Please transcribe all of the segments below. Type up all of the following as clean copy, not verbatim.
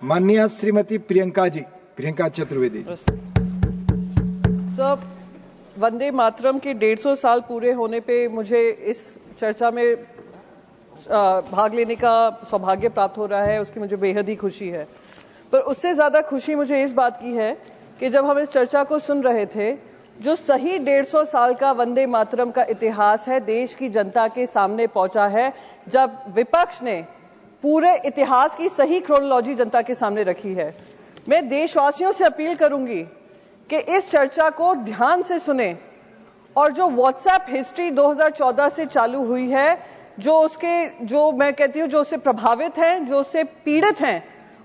माननीय श्रीमती प्रियंका चतुर्वेदी। सब वंदे मातरम के 150 साल पूरे होने पे मुझे इस चर्चा में भाग लेने का सौभाग्य प्राप्त हो रहा है, उसकी मुझे बेहद ही खुशी है। पर उससे ज्यादा खुशी मुझे इस बात की है कि जब हम इस चर्चा को सुन रहे थे, जो सही 150 साल का वंदे मातरम का इतिहास है देश की जनता के सामने पहुंचा है, जब विपक्ष ने पूरे इतिहास की सही क्रोनोलॉजी जनता के सामने रखी है। मैं देशवासियों से अपील करूंगी कि इस चर्चा को ध्यान से सुने और जो व्हाट्सएप हिस्ट्री 2014 से चालू हुई है, जो मैं कहती हूँ जो उससे प्रभावित हैं, जो उससे पीड़ित हैं,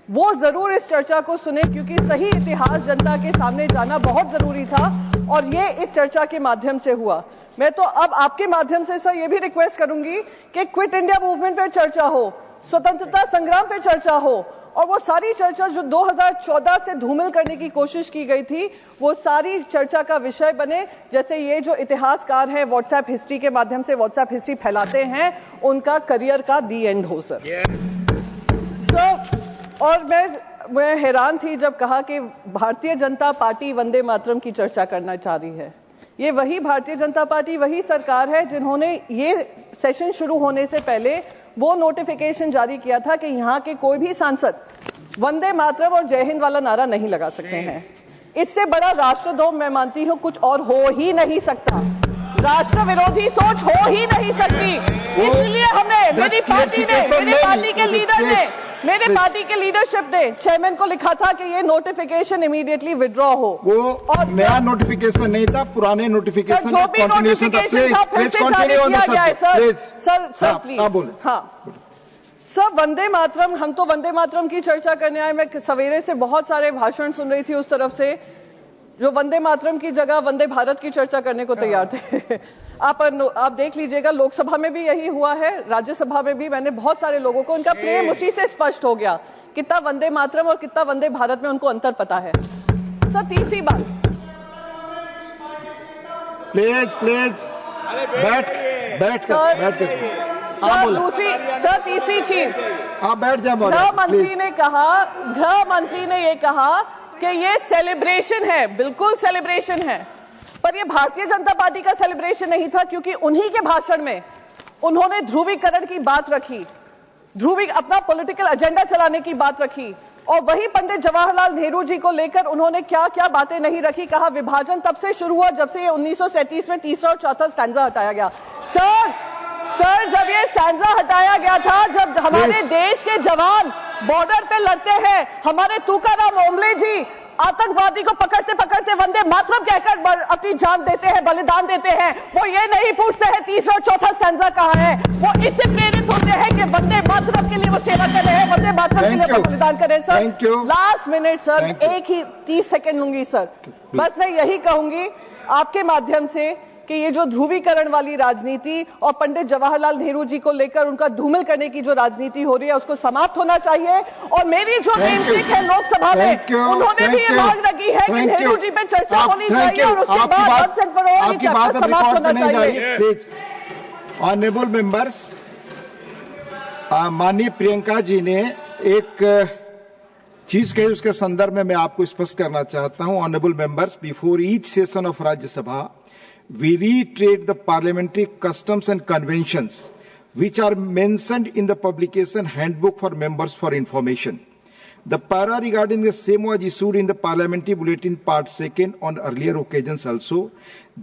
वो जरूर इस चर्चा को सुने, क्योंकि सही इतिहास जनता के सामने जाना बहुत जरूरी था और ये इस चर्चा के माध्यम से हुआ। मैं तो अब आपके माध्यम से सर ये भी रिक्वेस्ट करूंगी कि क्विट इंडिया मूवमेंट पर चर्चा हो, स्वतंत्रता संग्राम पे चर्चा हो, और वो सारी चर्चा जो 2014 से धूमिल करने की कोशिश की गई थी, वो सारी चर्चा का विषय बने। जैसे ये जो इतिहासकार हैं व्हाट्सएप हिस्ट्री के माध्यम से व्हाट्सएप हिस्ट्री फैलाते हैं, उनका करियर का दी एंड हो सर। और मैं हैरान थी जब कहा कि भारतीय जनता पार्टी वंदे मातरम की चर्चा करना चाह रही है। ये वही भारतीय जनता पार्टी, वही सरकार है जिन्होंने ये सेशन शुरू होने से पहले वो नोटिफिकेशन जारी किया था कि यहाँ के कोई भी सांसद वंदे मातरम और जय हिंद वाला नारा नहीं लगा सकते हैं। इससे बड़ा राष्ट्रद्रोह मैं मानती हूँ कुछ और हो ही नहीं सकता, राष्ट्र विरोधी सोच हो ही नहीं सकती। इसलिए हमने मेरी पार्टी के लीडरशिप ने चेयरमैन को लिखा था कि ये नोटिफिकेशन इमीडिएटली विड्रॉ हो। वो और नया नोटिफिकेशन नहीं था, पुराने नोटिफिकेशन जो भी नोटिफिकेशन था फिर से जारी किया गया है सर प्लीज। हाँ सर, वंदे मातरम, हम तो वंदे मातरम की चर्चा करने आए। मैं सवेरे से बहुत सारे भाषण सुन रही थी उस तरफ से जो वंदे मातरम की जगह वंदे भारत की चर्चा करने को तैयार थे। आप देख लीजिएगा, लोकसभा में भी यही हुआ है, राज्यसभा में भी। मैंने बहुत सारे लोगों को, उनका प्रेम उसी से स्पष्ट हो गया, कितना वंदे मातरम और कितना वंदे भारत में उनको अंतर पता है। सर तीसरी बात, प्लीज बैठ सर तीसरी चीज, आप बैठ जाए। गृह मंत्री ने ये कहा कि ये सेलिब्रेशन है, बिल्कुल सेलिब्रेशन है, पर ये भारतीय जनता पार्टी का सेलिब्रेशन नहीं था, क्योंकि उन्हीं के भाषण में उन्होंने ध्रुवीकरण की बात रखी, अपना पॉलिटिकल एजेंडा चलाने की बात रखी, और वही पंडित जवाहरलाल नेहरू जी को लेकर उन्होंने क्या क्या बातें नहीं रखी। कहा विभाजन तब से शुरू हुआ जब से ये 1937 में तीसरा और चौथा स्टैंजा हटाया गया। सर जब ये स्टैंजा हटाया गया था, जब हमारे देश के जवान बॉर्डर पे लड़ते हैं, हमारे तुकाराम ओम्बले जी आतंकवादी को पकड़ते पकड़ते वंदे मातरम कहकर अपनी जान देते हैं, बलिदान देते हैं। वो ये नहीं पूछते हैं तीसरा और चौथा स्टैंजा कहाँ है, वो इससे प्रेरित होते हैं कि वंदे मातरम के लिए वो सेवा कर रहे हैं, वंदे मातरम के लिए वो बलिदान कर रहे हैं। सर लास्ट मिनट सर, एक ही 30 सेकंड लूंगी सर। बस मैं यही कहूंगी आपके माध्यम से कि ये जो ध्रुवीकरण वाली राजनीति और पंडित जवाहरलाल नेहरू जी को लेकर उनका धूमिल करने की जो राजनीति हो रही है, उसको समाप्त होना चाहिए। और मेरी जो नेमसेक है लोकसभा में, उन्होंने भी ये मांग रखी है कि नेहरू जी पे चर्चा होनी चाहिए और उसके बाद वंस एंड फॉर ऑल चर्चा समाप्त होना चाहिए। ऑनरेबल मेंबर्स, माननीय प्रियंका जी ने एक चीज कही, उसके संदर्भ में मैं आपको स्पष्ट करना चाहता हूं। Honourable members, before each session of Rajya Sabha we reiterate the parliamentary customs and conventions which are mentioned in the publication handbook for members for information. The para regarding the same was issued in the parliamentary bulletin part 2 on earlier occasions also.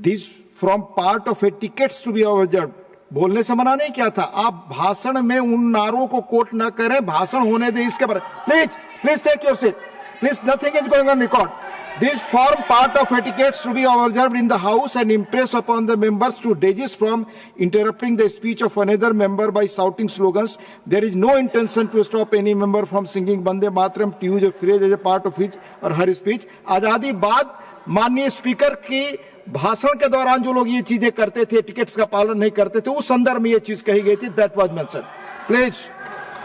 This from part of etiquettes to be observed. बोलने से मना नहीं किया था। आप भाषण में उन नारों को कोट न करें, भाषण होने दें इसके बारे। Please take your seat. Please, nothing is going on record. This form part of etiquettes to be observed in the House and impress upon the members to desist from interrupting the speech of another member by shouting slogans. There is no intention to stop any member from singing Vande Mataram to use a phrase as a part of his or her speech. आजादी बाद माननीय speaker की भाषण के दौरान जो लोग ये चीजें करते थे, टिकट्स का पालन नहीं करते थे, उस संदर्भ में ये चीज कही गई थी। That was mentioned. प्लीज,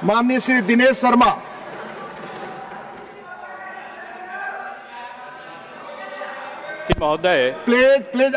माननीय श्री दिनेश शर्मा। महोदय प्लीज